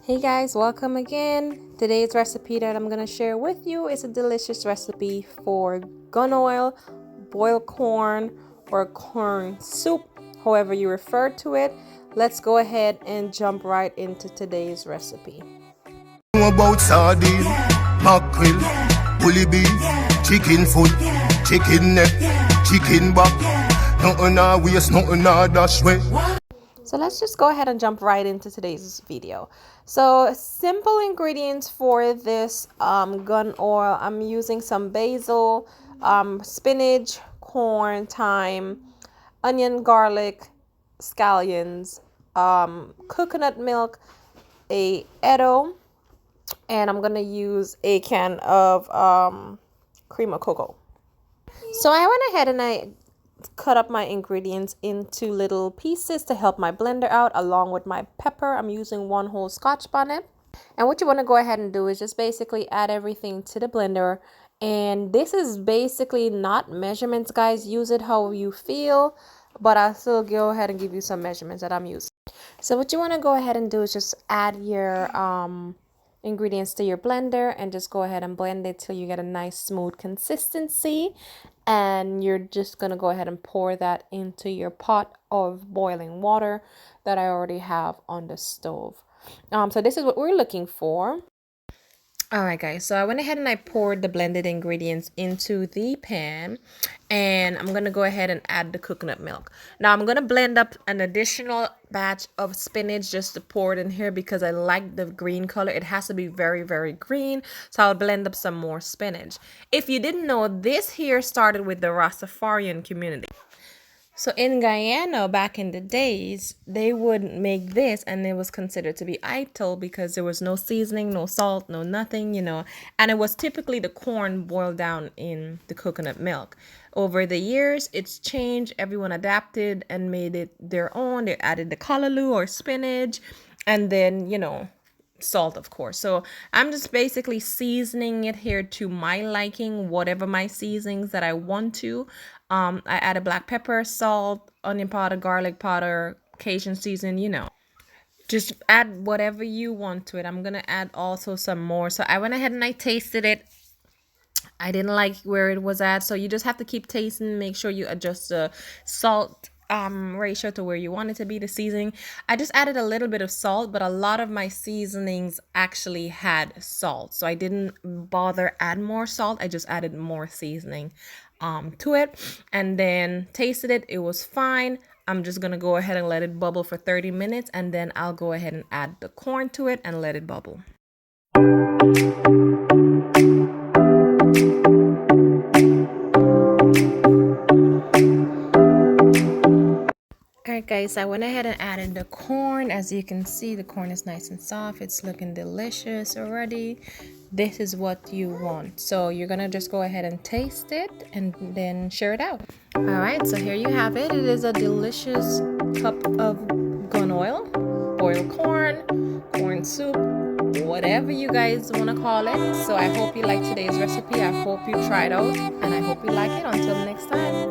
Hey guys, welcome again. Today's recipe that I'm going to share with you is a delicious recipe for gun oil, boiled corn, or corn soup, however you refer to it. Let's go ahead and jump right into today's recipe. About sardine, mackerel, bully beef, chicken foot, chicken neck, chicken back. Nothing I waste, nothing I dash way. So let's just go ahead and jump right into today's video. So simple ingredients for this gun oil. I'm using some basil, spinach, corn, thyme, onion, garlic, scallions, coconut milk, a eddo, and I'm gonna use a can of cream of cocoa. So I went ahead and I cut up my ingredients into little pieces to help my blender out, along with my pepper. I'm using one whole scotch bonnet. And what you want to go ahead and do is just basically add everything to the blender. And this is basically not measurements, guys. Use it how you feel, but I'll still go ahead and give you some measurements that I'm using. So what you want to go ahead and do is just add your ingredients to your blender and just go ahead and blend it till you get a nice smooth consistency. And you're just gonna go ahead and pour that into your pot of boiling water that I already have on the stove. So this is what we're looking for. All right, guys, so I went ahead and I poured the blended ingredients into the pan, and I'm going to go ahead and add the coconut milk. Now I'm going to blend up an additional batch of spinach just to pour it in here because I like the green color. It has to be very, very green, so I'll blend up some more spinach. If you didn't know, this here started with the Rastafarian community. So in Guyana, back in the days, they would make this and it was considered to be idle because there was no seasoning, no salt, no nothing, and it was typically the corn boiled down in the coconut milk. Over the years, it's changed. Everyone adapted and made it their own. They added the callaloo or spinach and then, salt, of course. So I'm just basically seasoning it here to my liking, whatever my seasonings that I want to. I added black pepper, salt, onion powder, garlic powder, Cajun season, just add whatever you want to it. I'm gonna add also some more. So I went ahead and I tasted it. I didn't like where it was at, so you just have to keep tasting. Make sure you adjust the salt ratio to where you want it to be, the seasoning. I just added a little bit of salt, but a lot of my seasonings actually had salt, so I didn't bother add more salt. I just added more seasoning to it and then tasted it. It was fine. I'm just gonna go ahead and let it bubble for 30 minutes, and then I'll go ahead and add the corn to it and let it bubble. Alright guys, I went ahead and added the corn. As you can see, the corn is nice and soft. It's looking delicious already. This is what you want. So you're gonna just go ahead and taste it and then share it out. Alright, so here you have it. It is a delicious cup of gun oil, boiled corn soup, whatever you guys want to call it. So I hope you like today's recipe. I hope you try it out and I hope you like it. Until next time.